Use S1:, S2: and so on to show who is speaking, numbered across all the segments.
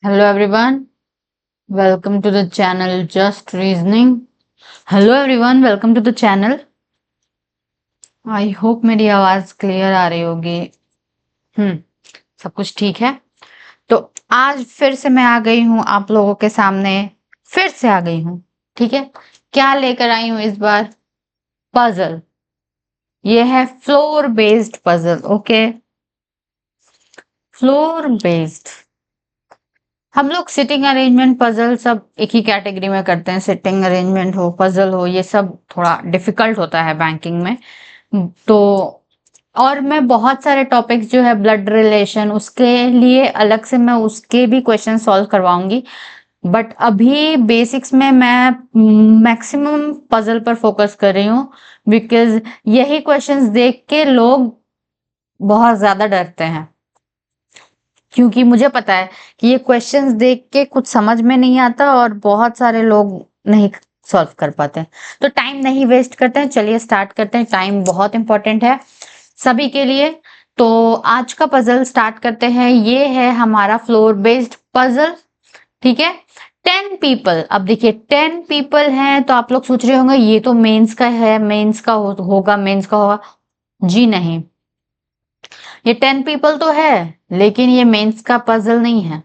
S1: Hello everyone, welcome to the channel Just Reasoning. Hello everyone, welcome to the channel. I hope मेरी आवाज clear आ रही होगी। सब कुछ ठीक है। तो आज फिर से मैं आ गई हूँ आप लोगों के सामने, फिर से आ गई हूँ। ठीक है, क्या लेकर आई हूँ इस बार? पजल। ये है floor based puzzle. Okay, floor based. हम लोग सिटिंग अरेंजमेंट पजल सब एक ही कैटेगरी में करते हैं। सिटिंग अरेंजमेंट हो, पजल हो, ये सब थोड़ा डिफिकल्ट होता है बैंकिंग में। तो और मैं बहुत सारे टॉपिक्स जो है ब्लड रिलेशन, उसके लिए अलग से मैं उसके भी क्वेश्चन सॉल्व करवाऊंगी। बट अभी बेसिक्स में मैं मैक्सिमम पजल पर फोकस कर रही हूँ, बिकॉज यही क्वेश्चंस देख के लोग बहुत ज्यादा डरते हैं। क्योंकि मुझे पता है कि ये क्वेश्चंस देख के कुछ समझ में नहीं आता और बहुत सारे लोग नहीं सॉल्व कर पाते हैं। तो टाइम नहीं वेस्ट करते हैं, चलिए स्टार्ट करते हैं। टाइम बहुत इंपॉर्टेंट है सभी के लिए। तो आज का पजल स्टार्ट करते हैं। ये है हमारा फ्लोर बेस्ड पजल। ठीक है, 10 पीपल। अब देखिए 10 पीपल हैं, तो आप लोग सोच रहे होंगे ये तो मेंस का है, मेंस का होगा, मेंस का होगा। जी नहीं, ये 10 पीपल तो है, लेकिन ये मेंस का पजल नहीं है।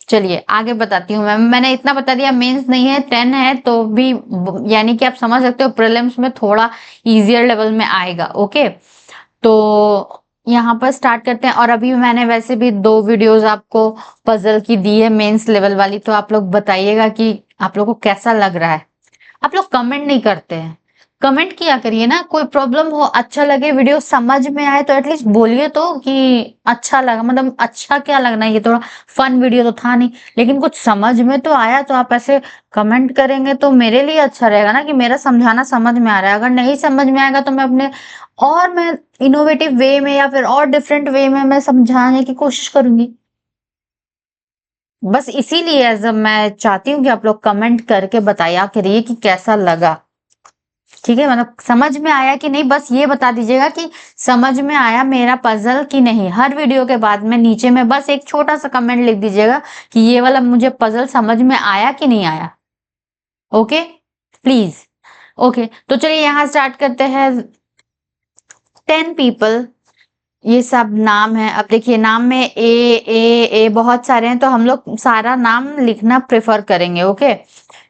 S1: चलिए आगे बताती हूँ। मैंने इतना बता दिया, मेंस नहीं है, 10 है तो भी यानी कि आप समझ सकते हो प्रीलिम्स में थोड़ा इजियर लेवल में आएगा। ओके, तो यहाँ पर स्टार्ट करते हैं। और अभी मैंने वैसे भी 2 वीडियोस आपको पजल की दी है, मेंस लेवल वाली। तो आप लोग बताइएगा कि आप लोग को कैसा लग रहा है। आप लोग कमेंट नहीं करते हैं, कमेंट किया करिए ना। कोई प्रॉब्लम हो, अच्छा लगे, वीडियो समझ में आए तो एटलीस्ट बोलिए तो कि अच्छा लगा। मतलब अच्छा क्या लगना, ये थोड़ा फन वीडियो तो था नहीं, लेकिन कुछ समझ में तो आया। तो आप ऐसे कमेंट करेंगे तो मेरे लिए अच्छा रहेगा ना, कि मेरा समझाना समझ में आ रहा है। अगर नहीं समझ में आएगा तो मैं इनोवेटिव वे में या फिर और डिफरेंट वे में मैं समझाने की कोशिश करूंगी। बस इसीलिए जब मैं चाहती हूँ कि आप लोग कमेंट करके बताया करिए कि कैसा लगा। ठीक है, मतलब समझ में आया कि नहीं, बस ये बता दीजिएगा कि समझ में आया मेरा पजल कि नहीं। हर वीडियो के बाद में नीचे में बस एक छोटा सा कमेंट लिख दीजिएगा कि ये वाला मुझे पजल समझ में आया कि नहीं आया। Okay, please. ओके, तो चलिए यहाँ स्टार्ट करते हैं। 10 पीपल, ये सब नाम है। अब देखिए नाम में ए बहुत सारे हैं, तो हम लोग सारा नाम लिखना प्रेफर करेंगे। ओके,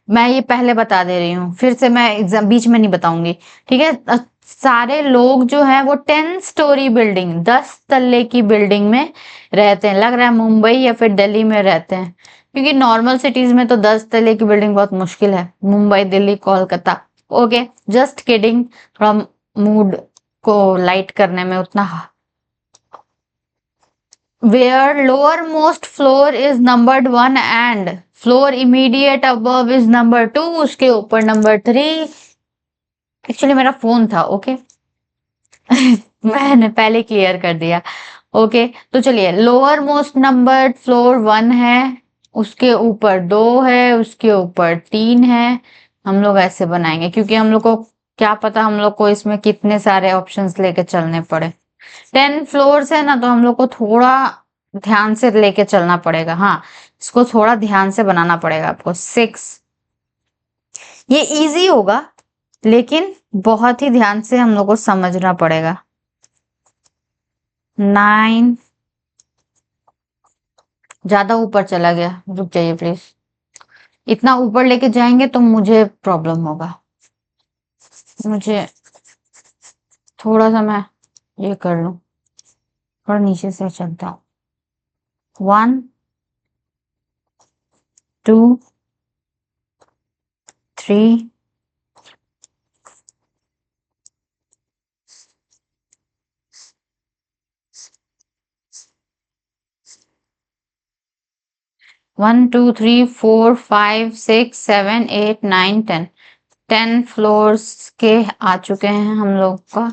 S1: मैं ये पहले बता दे रही हूँ, फिर से मैं एग्जाम बीच में नहीं बताऊंगी। ठीक है, सारे लोग जो हैं वो 10 स्टोरी बिल्डिंग, 10 तल्ले की बिल्डिंग में रहते हैं। लग रहा है मुंबई या फिर दिल्ली में रहते हैं, क्योंकि नॉर्मल सिटीज में तो 10 तल्ले की बिल्डिंग बहुत मुश्किल है। Mumbai, Delhi, Kolkata. Okay, just kidding, थोड़ा मूड को लाइट करने में उतना। Where lowermost floor is numbered 1 and floor immediate above is number 2, उसके ऊपर number 3। एक्चुअली मेरा फोन था। ओके मैंने पहले क्लियर कर दिया। ओके, तो चलिए लोअर मोस्ट नंबर फ्लोर 1 है, उसके ऊपर 2 है, उसके ऊपर 3 है। हम लोग ऐसे बनाएंगे, क्योंकि हम लोग को क्या पता हम लोग को इसमें कितने सारे ऑप्शंस लेके चलने पड़े। 10 फ्लोर्स है ना, तो हम लोग को थोड़ा ध्यान से लेके चलना पड़ेगा। हाँ, इसको थोड़ा ध्यान से बनाना पड़ेगा आपको। 6, ये इजी होगा, लेकिन बहुत ही ध्यान से हम लोग को समझना पड़ेगा। 9, ज्यादा ऊपर चला गया, रुक जाइए प्लीज। इतना ऊपर लेके जाएंगे तो मुझे प्रॉब्लम होगा। मुझे थोड़ा सा मैं ये कर लूं, थोड़ा नीचे से चलता हूँ। 1, 2, 3, 1, 2, 3, 4, 5, 6, 7, 8, 9, 10। 10 फ्लोर्स के आ चुके हैं हम लोग का।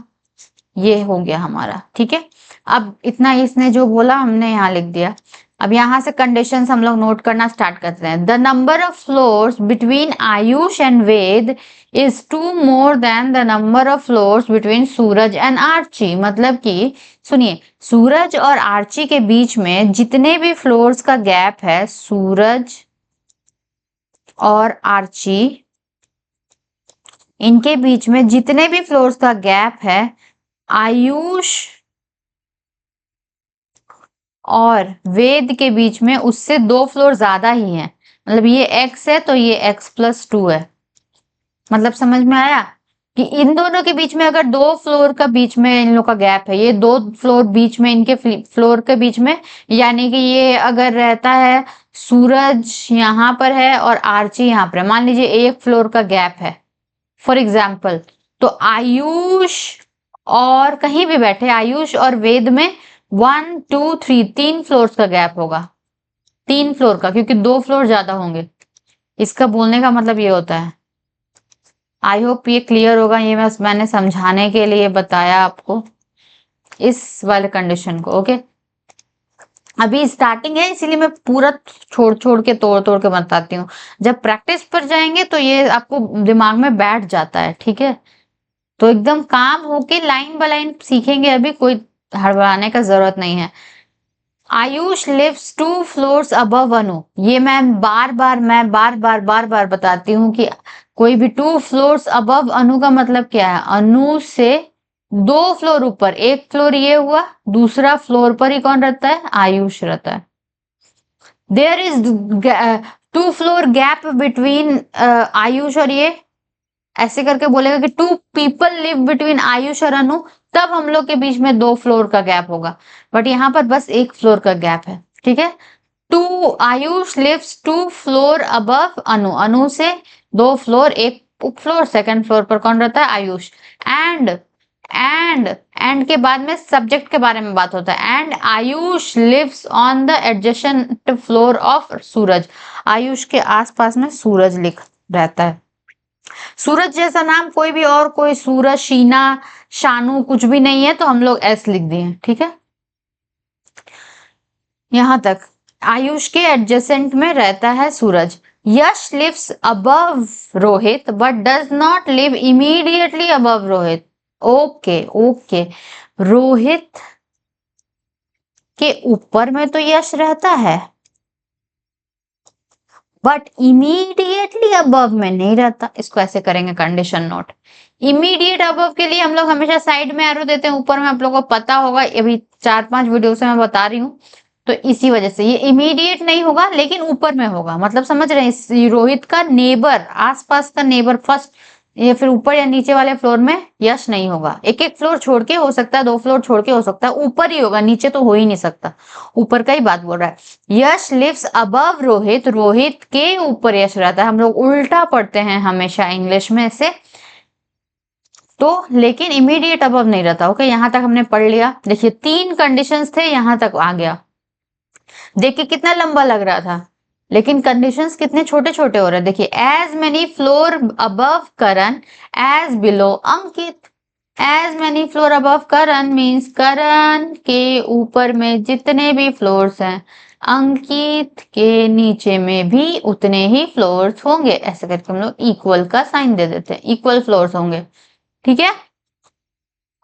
S1: ये हो गया हमारा। ठीक है, अब इतना इसने जो बोला हमने यहाँ लिख दिया। अब यहाँ से कंडीशंस हम लोग नोट करना स्टार्ट करते हैं। The number of floors between Ayush and Ved is 2 more than the number of floors between Suraj and Archi. मतलब कि सुनिए, सूरज और आर्ची के बीच में जितने भी फ्लोर्स का गैप है, सूरज और आर्ची इनके बीच में जितने भी फ्लोर्स का गैप है, आयुष और वेद के बीच में उससे 2 फ्लोर ज्यादा ही है। मतलब ये x है तो ये x+2 है। मतलब समझ में आया कि इन दोनों के बीच में अगर 2 फ्लोर का बीच में इन लोग का गैप है, ये 2 फ्लोर बीच में इनके फ्लोर के बीच में, यानी कि ये अगर रहता है सूरज यहाँ पर है और आर्ची यहाँ पर है, मान लीजिए 1 फ्लोर का गैप है फॉर एग्जाम्पल, तो आयुष और कहीं भी बैठे, आयुष और वेद में 1 2 3 3 फ्लोर्स का गैप होगा, 3 फ्लोर का, क्योंकि 2 फ्लोर ज्यादा होंगे। इसका बोलने का मतलब ये होता है। आई होप ये क्लियर होगा, ये मैंने समझाने के लिए बताया आपको इस वाले कंडीशन को। ओके, अभी स्टार्टिंग है इसीलिए मैं पूरा छोड़ छोड़ के तोड़ तोड़ के बताती हूँ। जब प्रैक्टिस पर जाएंगे तो ये आपको दिमाग में बैठ जाता है, ठीक है। तो एकदम काम होके लाइन बाय लाइन सीखेंगे, अभी कोई हड़बड़ाने का जरूरत नहीं है। आयुष लिव्स 2 फ्लोर्स अबव अनु। ये मैं बार बार बताती हूँ कि कोई भी 2 फ्लोर्स अबव अनु का मतलब क्या है, अनु से 2 फ्लोर ऊपर, 1 फ्लोर ये हुआ, दूसरा फ्लोर पर ही कौन रहता है, आयुष रहता है। There is 2 floor gap between Ayush और ये, ऐसे करके बोलेगा कि 2 पीपल लिव बिटवीन आयुष और अनु, तब हम लोग के बीच में 2 फ्लोर का गैप होगा। बट यहाँ पर बस 1 फ्लोर का गैप है, ठीक है। 2 आयुष लिव्स 2 फ्लोर अबव अनु, अनु से 2 फ्लोर, 1 फ्लोर, सेकंड फ्लोर पर कौन रहता है, आयुष। एंड के बाद में सब्जेक्ट के बारे में बात होता है। And Ayush lives on the adjacent floor of Suraj. Ayush के आसपास में सूरज लिख रहता है। सूरज जैसा नाम कोई भी और कोई सूरज, शीना, शानू कुछ भी नहीं है, तो हम लोग एस लिख दिए, ठीक है। यहां तक आयुष के एडजेसेंट में रहता है Suraj. Yash lives above Rohit but does not live immediately above Rohit. Okay, Rohit के ऊपर में तो यश रहता है बट इमीडिएटली अबव में नहीं रहता। इसको ऐसे करेंगे कंडीशन नोट। इमीडिएट अबव के लिए हम लोग हमेशा साइड में एरो देते हैं, ऊपर में आप लोगों को पता होगा, अभी 4-5 वीडियो से मैं बता रही हूँ, तो इसी वजह से ये इमीडिएट नहीं होगा लेकिन ऊपर में होगा। मतलब समझ रहे हैं, रोहित का नेबर, आसपास का नेबर फर्स्ट, या फिर ऊपर या नीचे वाले फ्लोर में यश नहीं होगा। 1-1 फ्लोर छोड़ के हो सकता है, 2 फ्लोर छोड़ के हो सकता है, ऊपर ही होगा, नीचे तो हो ही नहीं सकता। ऊपर का ही बात बोल रहा है। यश लिव्स अबव रोहित, रोहित के ऊपर यश रहता है। हम लोग उल्टा पढ़ते हैं हमेशा इंग्लिश में से, तो लेकिन इमीडिएट अबव नहीं रहता। ओके, यहां तक हमने पढ़ लिया। देखिए 3 कंडीशंस थे, यहां तक आ गया। देखिए कितना लंबा लग रहा था, लेकिन कंडीशंस कितने छोटे छोटे हो रहे हैं। देखिए, एज मेनी फ्लोर अबव करण एज बिलो अंकित। एज मेनी फ्लोर अबव करण मीन्स करण के ऊपर में जितने भी फ्लोर्स हैं, अंकित के नीचे में भी उतने ही फ्लोर्स होंगे। ऐसे करके हम लोग इक्वल का साइन दे देते हैं, इक्वल फ्लोर्स होंगे, ठीक है।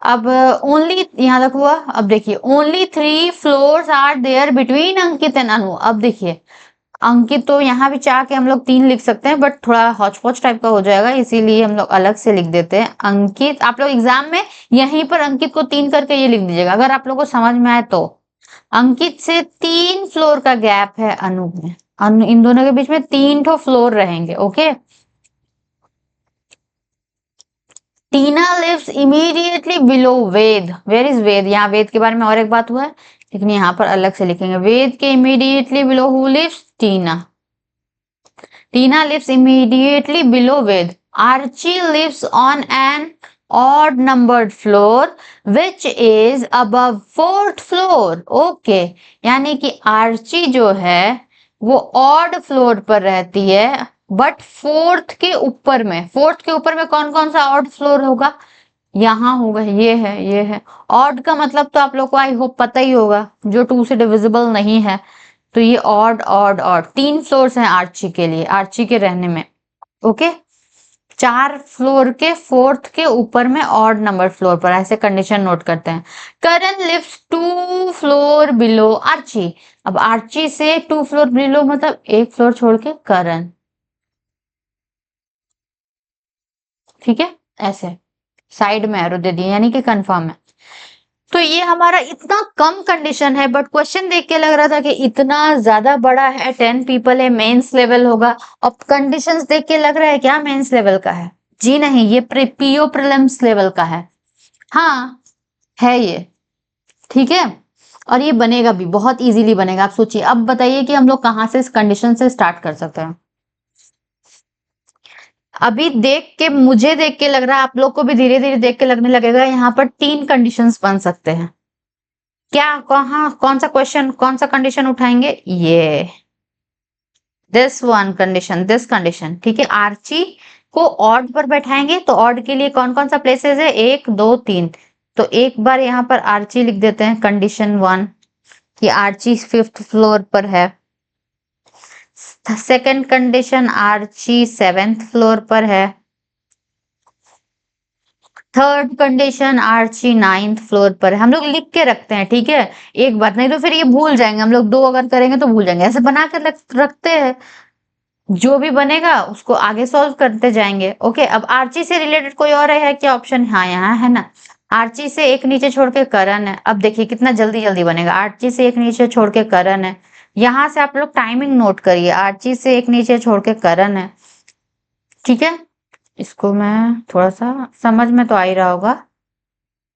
S1: अब ओनली यहां तक हुआ। अब देखिए, only 3 floors are there between Ankit and Anu. अब देखिए, अंकित तो यहाँ भी चाह के हम लोग 3 लिख सकते हैं, बट थोड़ा हौच पौच टाइप का हो जाएगा, इसीलिए हम लोग अलग से लिख देते हैं अंकित। आप लोग एग्जाम में यहीं पर अंकित को 3 करके ये लिख दीजिएगा, अगर आप लोग को समझ में आए तो। अंकित से 3 फ्लोर का गैप है अनु में, इन दोनों के बीच में 3 ठो फ्लोर रहेंगे। Okay, Tina lives immediately below Ved. Where is Ved? यहाँ वेद के बारे में और एक बात हुआ है, लेकिन यहाँ पर अलग से लिखेंगे। वेद के immediately below who lives? Tina. Tina lives immediately below Ved. Archi lives on an odd numbered floor which is above 4th floor. Okay, यानी कि आर्ची जो है वो ऑड फ्लोर पर रहती है, बट 4th के ऊपर में, 4th के ऊपर में कौन कौन सा ऑड फ्लोर होगा, यहाँ होगा, ये है। ऑड का मतलब तो आप लोग को आई होप पता ही होगा, जो 2 से डिविजिबल नहीं है, तो ये ऑड ऑड ऑड 3 फ्लोर्स हैं आर्ची के लिए, आर्ची के रहने में। ओके, 4 फ्लोर के 4th के ऊपर में ऑड नंबर फ्लोर पर, ऐसे कंडीशन नोट करते हैं। करण लिव्स 2 फ्लोर बिलो आर्ची। अब आर्ची से 2 फ्लोर बिलो मतलब 1 फ्लोर छोड़ के करण, ठीक है, ऐसे साइड में एरो दे दिए यानी कि कंफर्म है। तो ये हमारा इतना कम कंडीशन है, बट क्वेश्चन देख के लग रहा था कि इतना ज्यादा बड़ा है, 10 पीपल है, मेंस लेवल होगा। अब कंडीशंस देख के लग रहा है क्या मेंस लेवल का है? जी नहीं, ये पीओ प्रीलिम्स लेवल का है। हाँ है ये, ठीक है। और ये बनेगा भी, बहुत इजीली बनेगा। आप सोचिए, अब बताइए कि हम लोग कहाँ से इस कंडीशन से स्टार्ट कर सकते हैं। अभी देख के, मुझे देख के लग रहा है, आप लोग को भी धीरे धीरे देख के लगने लगेगा, यहाँ पर 3 कंडीशंस बन सकते हैं। क्या, कहाँ, कौन सा क्वेश्चन, कौन सा कंडीशन उठाएंगे? ये this one condition, this condition, ठीक है। आर्ची को ऑड पर बैठाएंगे तो ऑड के लिए कौन कौन सा प्लेसेस है? 1 2 3। तो एक बार यहाँ पर आर्ची लिख देते हैं, कंडीशन 1 कि आर्ची 5th फ्लोर पर है। Second condition, Archie 7th floor पर है। Third condition, Archie 9th floor पर है। हम लोग लिख के रखते हैं, ठीक है, एक बात, नहीं तो फिर ये भूल जाएंगे हम लोग, 2 अगर करेंगे तो भूल जाएंगे, ऐसे बना कर रखते हैं। जो भी बनेगा उसको आगे सॉल्व करते जाएंगे। ओके, अब आर्ची से रिलेटेड कोई और है क्या ऑप्शन? हाँ, यहाँ है ना। आर्ची से एक नीचे छोड़ के करण है। अब देखिए कितना जल्दी जल्दी बनेगा। आर्ची से एक नीचे छोड़ के करण है। यहाँ से आप लोग टाइमिंग नोट करिए, आर्ची से एक नीचे छोड़ के करण है, ठीक है। इसको मैं थोड़ा सा, समझ में तो आ ही रहा होगा।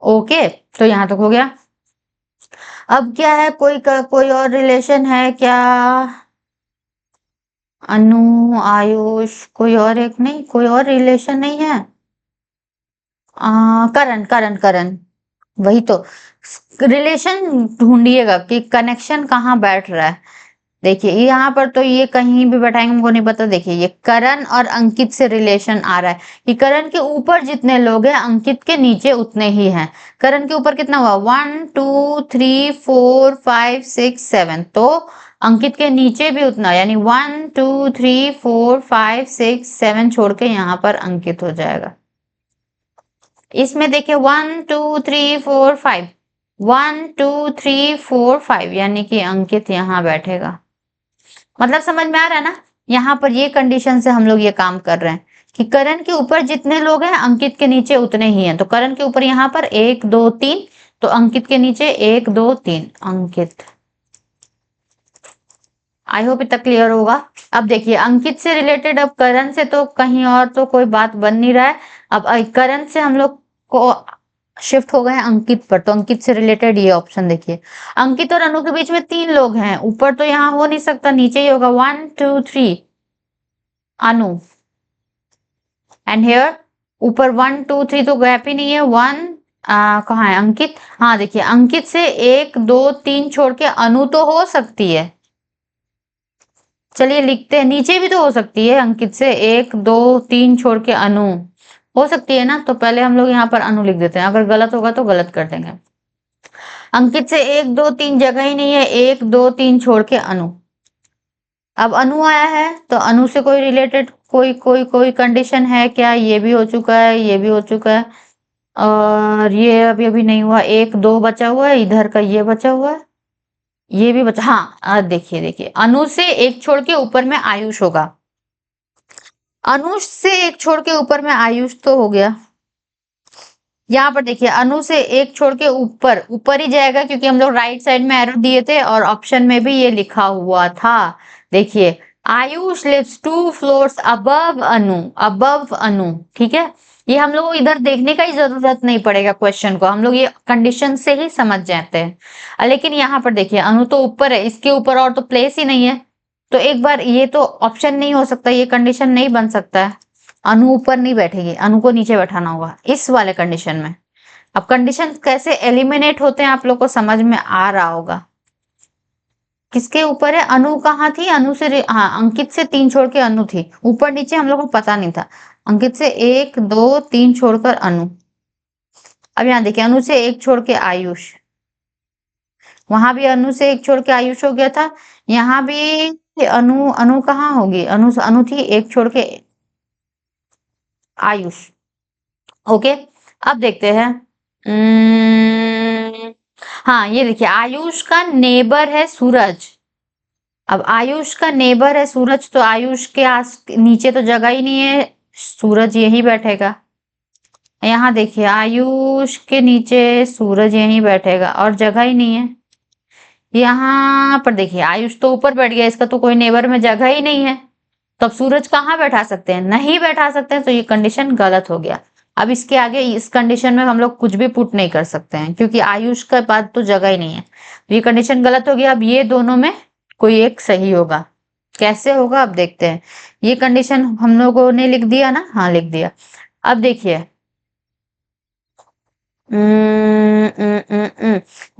S1: ओके, तो यहाँ तक हो गया। अब क्या है, कोई और रिलेशन है क्या? अनु, आयुष, कोई और एक, नहीं कोई और रिलेशन नहीं है। करण करण करण, वही तो रिलेशन ढूंढिएगा कि कनेक्शन कहाँ बैठ रहा है। देखिए यहाँ पर तो ये कहीं भी बैठाएंगे हमको नहीं पता। देखिए ये करण और अंकित से रिलेशन आ रहा है कि करण के ऊपर जितने लोग हैं अंकित के नीचे उतने ही हैं। करण के ऊपर कितना हुआ? 1 2 3 4 5 6 7, तो अंकित के नीचे भी उतना, यानी 1 2 3 4 5 6 7 छोड़ के यहाँ पर अंकित हो जाएगा। इसमें देखिए 1 2 3 4 5, 1 2 3 4 5, यानी कि अंकित यहाँ बैठेगा। मतलब समझ में आ रहा है ना? यहाँ पर ये कंडीशन से हम लोग ये काम कर रहे हैं कि करण के ऊपर जितने लोग हैं अंकित के नीचे उतने ही हैं। तो करण के ऊपर यहाँ पर 1 2 3, तो अंकित के नीचे 1 2 3 अंकित। आई होप इतना क्लियर होगा। अब देखिए अंकित से रिलेटेड, अब करण से तो कहीं और तो कोई बात बन नहीं रहा है। अब करण से हम लोग को शिफ्ट हो गए हैं अंकित पर, तो अंकित से रिलेटेड ये ऑप्शन देखिए। अंकित और अनु के बीच में 3 लोग हैं, ऊपर तो यहाँ हो नहीं सकता, नीचे ही होगा। 1 2 3 अनु, एंड हेयर ऊपर 1 2 3 तो गैप ही नहीं है। 1 कहाँ है अंकित? हाँ देखिए अंकित से 1 2 3 छोड़ के अनु तो हो सकती है। चलिए लिखते हैं, नीचे भी तो हो सकती है। अंकित से 1 2 3 छोड़ के अनु हो सकती है ना, तो पहले हम लोग यहाँ पर अनु लिख देते हैं, अगर गलत होगा तो गलत कर देंगे। अंकित से 1 2 3 जगह ही नहीं है, 1 2 3 छोड़ के अनु। अब अनु आया है तो अनु से कोई रिलेटेड कोई कंडीशन है क्या? ये भी हो चुका है, ये भी हो चुका है, और ये अभी अभी नहीं हुआ। 1 2 बचा हुआ है, इधर का ये बचा हुआ है, ये भी बचा। हाँ देखिए देखिए अनु से एक छोड़ के ऊपर में आयुष होगा। अनुष से एक छोड़ के ऊपर में आयुष तो हो गया। यहाँ पर देखिए अनु से एक छोड़ के ऊपर ऊपर ही जाएगा, क्योंकि हम लोग राइट साइड में एरो दिए थे और ऑप्शन में भी ये लिखा हुआ था। देखिए आयुष लिव्स 2 फ्लोर्स अबव अनु, अबव अनु, ठीक है। ये हम लोग को इधर देखने का ही जरूरत नहीं पड़ेगा, क्वेश्चन को हम लोग ये कंडीशन से ही समझ जाते हैं। लेकिन यहाँ पर देखिए अनु तो ऊपर है, इसके ऊपर और तो प्लेस ही नहीं है, तो एक बार ये तो ऑप्शन नहीं हो सकता, ये कंडीशन नहीं बन सकता है। अनु ऊपर नहीं बैठेगी, अनु को नीचे बैठाना होगा इस वाले कंडीशन में। अब कंडीशन कैसे एलिमिनेट होते हैं आप लोग को समझ में आ रहा होगा। किसके ऊपर है? अनु कहाँ थी? अनु से, हाँ अंकित से 3 छोड़ के अनु थी, ऊपर नीचे हम लोग को पता नहीं था। अंकित से 1 2 3 छोड़कर अनु। अब यहाँ देखिए अनु से 1 छोड़ के आयुष, वहां भी अनु से एक छोड़ के आयुष हो गया था, यहाँ भी अनु अनु कहाँ होगी, अनु अनु थी, एक छोड़ के आयुष। ओके, अब देखते हैं। हाँ ये देखिए, आयुष का नेबर है सूरज। अब आयुष का नेबर है सूरज, तो आयुष के आस नीचे तो जगह ही नहीं है, सूरज यहीं बैठेगा। यहाँ देखिए, आयुष के नीचे सूरज यहीं बैठेगा और जगह ही नहीं है। यहाँ पर देखिए, आयुष तो ऊपर बैठ गया, इसका तो कोई नेबर में जगह ही नहीं है, तो अब सूरज कहाँ बैठा सकते हैं, नहीं बैठा सकते हैं, तो ये कंडीशन गलत हो गया। अब इसके आगे इस कंडीशन में हम लोग कुछ भी पुट नहीं कर सकते हैं, क्योंकि आयुष के बाद तो जगह ही नहीं है, ये कंडीशन गलत हो गया। अब ये दोनों में कोई एक सही होगा, कैसे होगा अब देखते हैं। ये कंडीशन हम लोगों ने लिख दिया ना, हाँ लिख दिया। अब देखिए,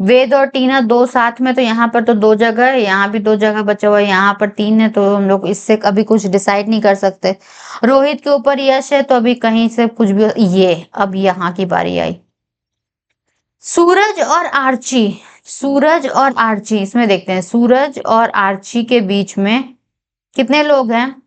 S1: वेद और टीना दो साथ में, तो यहाँ पर तो दो जगह है, यहाँ भी दो जगह बचा हुआ है, यहाँ पर तीन है, तो हम लोग इससे अभी कुछ डिसाइड नहीं कर सकते। रोहित के ऊपर यश है, तो अभी कहीं से कुछ भी ये, अब यहाँ की बारी आई। सूरज और आर्ची, सूरज और आर्ची, इसमें देखते हैं, सूरज और आर्ची के बीच में कितने लोग हैं,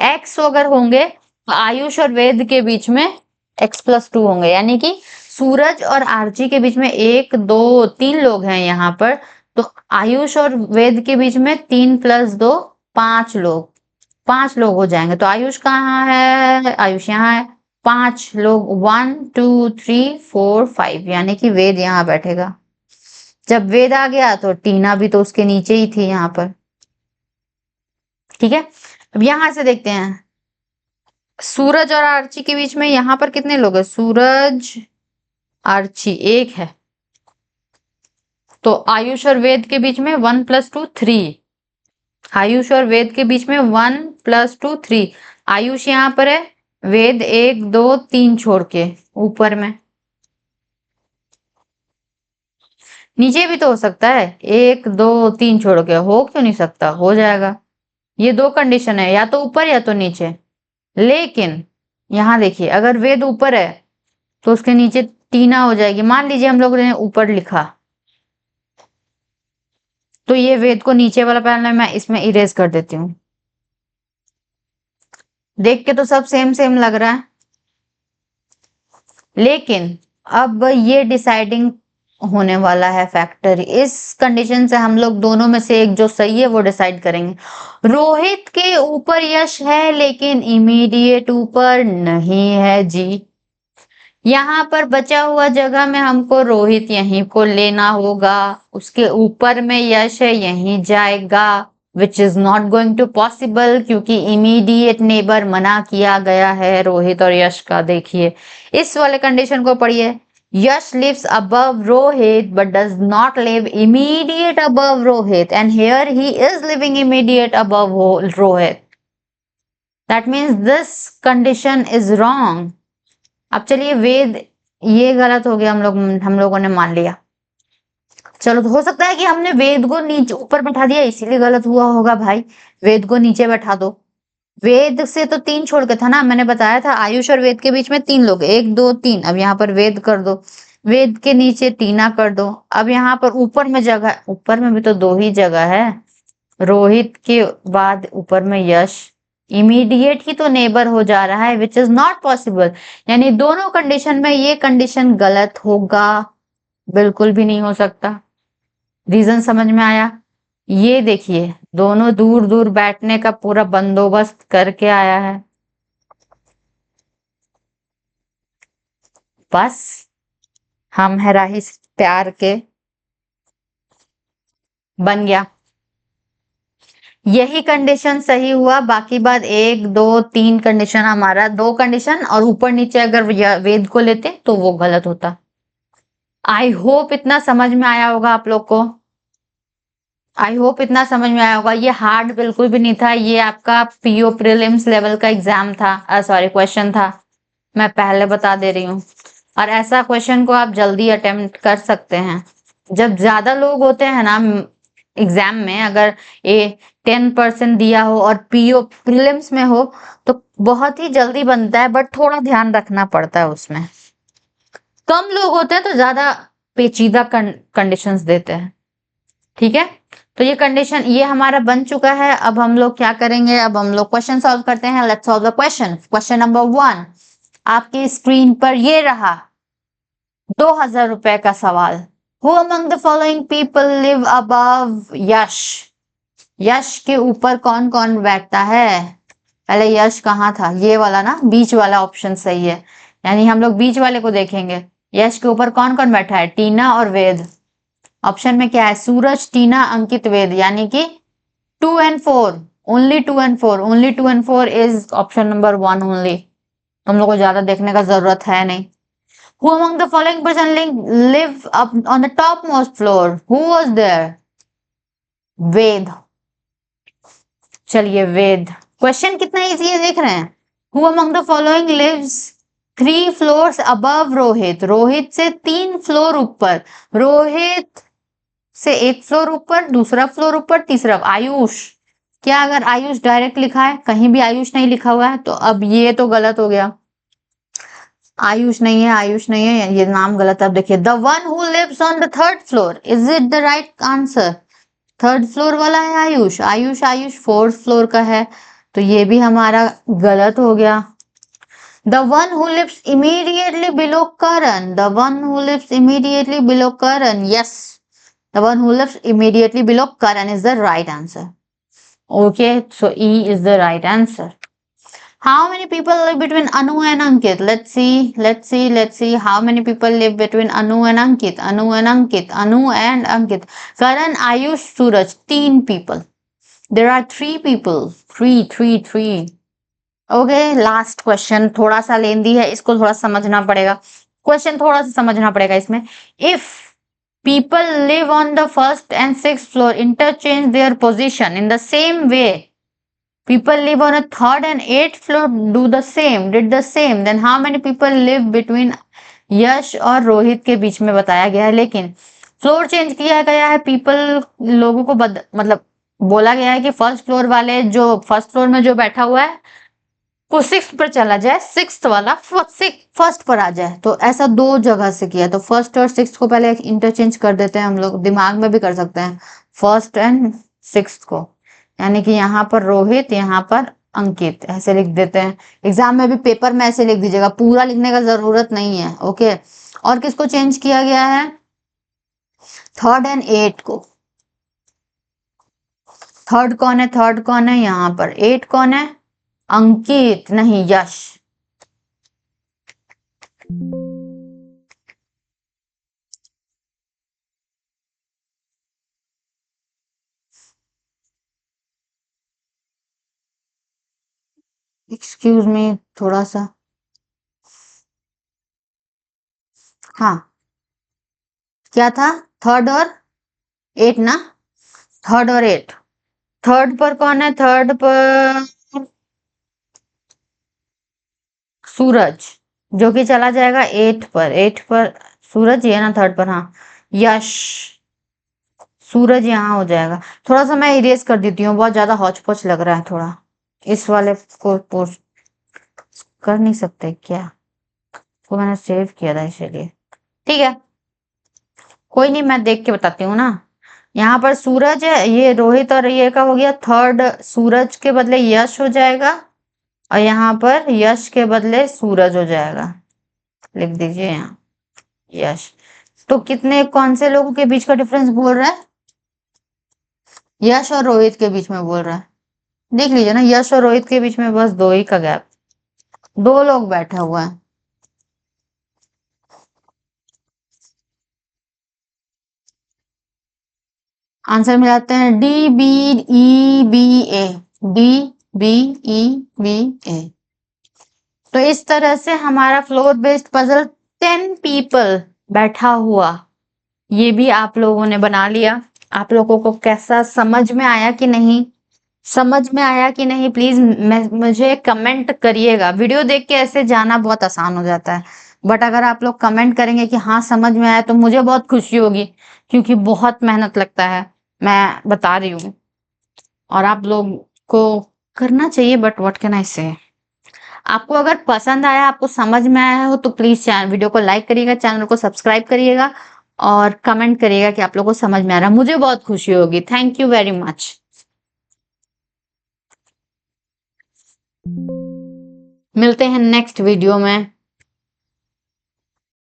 S1: एक्स अगर होंगे तो आयुष और वेद के बीच में x+2 होंगे, यानी कि सूरज और आर्ची के बीच में 1 2 3 लोग हैं यहाँ पर, तो आयुष और वेद के बीच में 3 + 2 5 लोग, 5 लोग हो जाएंगे। तो आयुष कहाँ है, आयुष यहाँ है, 5 लोग 1 2 3 4 5, यानी कि वेद यहाँ बैठेगा। जब वेद आ गया तो टीना भी तो उसके नीचे ही थी यहाँ पर, ठीक है। अब यहां से देखते हैं, सूरज और आर्ची के बीच में यहाँ पर कितने लोग हैं, सूरज आर्ची एक है, तो आयुष और वेद के बीच में 1 + 2 3, आयुष और वेद के बीच में 1 + 2 3, आयुष यहाँ पर है, वेद 1 2 3 छोड़ के ऊपर में, नीचे भी तो हो सकता है, 1 2 3 छोड़ के, हो क्यों नहीं सकता, हो जाएगा। ये दो कंडीशन है, या तो ऊपर या तो नीचे। लेकिन यहाँ देखिए, अगर वेद ऊपर है तो उसके नीचे टीना हो जाएगी। मान लीजिए हम लोगों ने ऊपर लिखा, तो ये वेद को नीचे वाला पैनल मैं इसमें इरेज कर देती हूँ। देख के तो सब सेम सेम लग रहा है, लेकिन अब ये डिसाइडिंग होने वाला है फैक्टर। इस कंडीशन से हम लोग दोनों में से एक जो सही है वो डिसाइड करेंगे। रोहित के ऊपर यश है, लेकिन इमीडिएट ऊपर नहीं है जी। यहाँ पर बचा हुआ जगह में हमको रोहित यहीं को लेना होगा, उसके ऊपर में यश है, यहीं जाएगा, which is not going to possible, क्योंकि इमीडिएट नेबर मना किया गया है रोहित और यश का। देखिए इस वाले कंडीशन को पढ़िए, Yash lives above Rohit but does not live immediate above Rohit, and here he is living immediate above Rohit, that means this condition is wrong. अब चलिए, वेद ये गलत हो गया, हम लोगों ने मान लिया। चलो, तो हो सकता है कि हमने वेद को नीचे ऊपर बैठा दिया, इसीलिए गलत हुआ होगा भाई। वेद को नीचे बैठा दो, वेद से तो 3 छोड़ के था ना, मैंने बताया था आयुष और वेद के बीच में 3 लोग, 1 2 3। अब यहाँ पर वेद कर दो, वेद के नीचे टीना कर दो। अब यहाँ पर ऊपर में जगह, ऊपर में भी तो 2 ही जगह है, रोहित के बाद ऊपर में यश, इमीडिएट ही तो नेबर हो जा रहा है, विच इज नॉट पॉसिबल। यानी दोनों कंडीशन में ये कंडीशन गलत होगा, बिल्कुल भी नहीं हो सकता। रीजन समझ में आया? ये देखिए, दोनों दूर दूर बैठने का पूरा बंदोबस्त करके आया है, बस हम है राही प्यार के, बन गया। यही कंडीशन सही हुआ, बाकी बात 1 2 3 कंडीशन हमारा, 2 कंडीशन और ऊपर नीचे अगर वेद को लेते तो वो गलत होता। आई होप इतना समझ में आया होगा आप लोग को, आई होप इतना समझ में आया होगा। ये हार्ड बिल्कुल भी नहीं था, ये आपका पीओ प्रीलिम्स लेवल का एग्जाम था, सॉरी क्वेश्चन था, मैं पहले बता दे रही हूँ। और ऐसा क्वेश्चन को आप जल्दी अटेम्प्ट कर सकते हैं। जब ज्यादा लोग होते हैं ना एग्जाम में, अगर ये 10% दिया हो और पीओ प्रीलिम्स में हो तो बहुत ही जल्दी बनता है, बट थोड़ा ध्यान रखना पड़ता है उसमें। कम लोग होते हैं तो ज्यादा पेचीदा कंडीशंस देते हैं। ठीक है, तो ये कंडीशन ये हमारा बन चुका है। अब हम लोग क्या करेंगे, अब हम लोग क्वेश्चन सॉल्व करते हैं। Let's solve the question. Question number 1 आपकी स्क्रीन पर ये रहा, 2000 रुपए का सवाल। Who among the following people live above Yash? Yash के ऊपर कौन कौन बैठता है? पहले यश कहाँ था, ये वाला ना, बीच वाला ऑप्शन सही है, यानी हम लोग बीच वाले को देखेंगे। यश के ऊपर कौन कौन बैठा है? टीना और वेद। ऑप्शन में क्या है? सूरज, टीना, अंकित, वेद, यानी कि 2 and 4, only 2 and 4, only 2 and 4 is option number 1 only. तुम लोग को ज्यादा देखने का जरूरत है नहीं। Who among the following person live up on the topmost floor? Who was there? वेद। चलिए वेद। क्वेश्चन कितना इजी है देख रहे हैं। Who among the following lives 3 floors above Rohit? Rohit से 3 फ्लोर ऊपर। रोहित से 1 फ्लोर ऊपर, दूसरा फ्लोर ऊपर, तीसरा। आयुष, क्या अगर आयुष डायरेक्ट लिखा है? कहीं भी आयुष नहीं लिखा हुआ है, तो अब ये तो गलत हो गया। आयुष नहीं है, आयुष नहीं है, ये नाम गलत है। अब देखिए, the one who lives on the 3rd floor, is it the right answer? 3rd floor वाला है आयुष। आयुष 4th फ्लोर का है, तो ये भी हमारा गलत हो गया। The one who lives immediately below Karan, the one who lives immediately below Karan, yes, the one who lives immediately below Karan is the right answer. Okay, so E is the right answer. How many people live between Anu and Ankit? Let's see. How many people live between Anu and Ankit? Anu and Ankit. Karan, Ayush, Suraj. 3 people. There are 3 people. 3. Okay, last question. थोड़ा सा लेंदी है, इसको थोड़ा समझना पड़ेगा। Question थोड़ा सा समझना पड़ेगा इसमें। If people live on the 1st and 6th floor, interchange their position in the same way. People live on a 3rd and 8th floor, did the same. Then how many people live between यश और रोहित के बीच में बताया गया है, लेकिन floor change किया गया है। पीपल लोगों को मतलब बोला गया है कि फर्स्ट फ्लोर वाले, जो फर्स्ट फ्लोर में जो बैठा हुआ है वो 6th पर चला जाए, 6th वाला फर्स्ट पर आ जाए। तो ऐसा 2 जगह से किया, तो 1st और 6th को पहले इंटरचेंज कर देते हैं। हम लोग दिमाग में भी कर सकते हैं 1st and 6th को, यानी कि यहाँ पर रोहित, यहाँ पर अंकित, ऐसे लिख देते हैं। एग्जाम में भी पेपर में ऐसे लिख दीजिएगा, पूरा लिखने का जरूरत नहीं है। ओके, और किसको चेंज किया गया है? 3rd and 8 को। 3rd कौन है? 3rd कौन है यहाँ पर? 8 कौन है? अंकित नहीं, यश। एक्सक्यूज मी, थोड़ा सा। हाँ, क्या था? 3rd और 8 ना? 3rd और 8। 3rd पर कौन है? 3rd पर सूरज, जो कि चला जाएगा 8 पर। 8 पर सूरज, ये ना 3rd पर। हाँ, यश, सूरज यहाँ हो जाएगा। थोड़ा सा मैं इरेज कर देती हूँ, बहुत ज्यादा हौच पौच लग रहा है थोड़ा। इस वाले को पोस्ट कर नहीं सकते क्या? वो मैंने सेव किया था इसीलिए। ठीक है, कोई नहीं, मैं देख के बताती हूँ ना। यहाँ पर सूरज है, ये रोहित और ये का हो गया 3rd, सूरज के बदले यश हो जाएगा, और यहाँ पर यश के बदले सूरज हो जाएगा। लिख दीजिए यहाँ यश। तो कितने, कौन से लोगों के बीच का डिफरेंस बोल रहा है? यश और रोहित के बीच में बोल रहा है। देख लीजिए ना, यश और रोहित के बीच में बस 2 ही का गैप, 2 लोग बैठा हुआ है। आंसर में जाते हैं DBEBA। DBEBA। तो इस तरह से हमारा फ्लोर बेस्ड पजल 10 पीपल बैठा हुआ, ये भी आप लोगों ने बना लिया। आप लोगों को कैसा समझ में आया कि नहीं? प्लीज मुझे कमेंट करिएगा। वीडियो देख के ऐसे जाना बहुत आसान हो जाता है, बट अगर आप लोग कमेंट करेंगे कि हाँ समझ में आया, तो मुझे बहुत खुशी होगी, क्योंकि बहुत मेहनत लगता है, मैं बता रही हूँ, और आप लोग को करना चाहिए। बट व्हाट कैन आई से। आपको अगर पसंद आया, आपको समझ में आया हो, तो प्लीज वीडियो को लाइक करिएगा, चैनल को सब्सक्राइब करिएगा, और कमेंट करिएगा कि आप लोगों को समझ में आ रहा है, मुझे बहुत खुशी होगी। Thank you very much. मिलते हैं नेक्स्ट वीडियो में।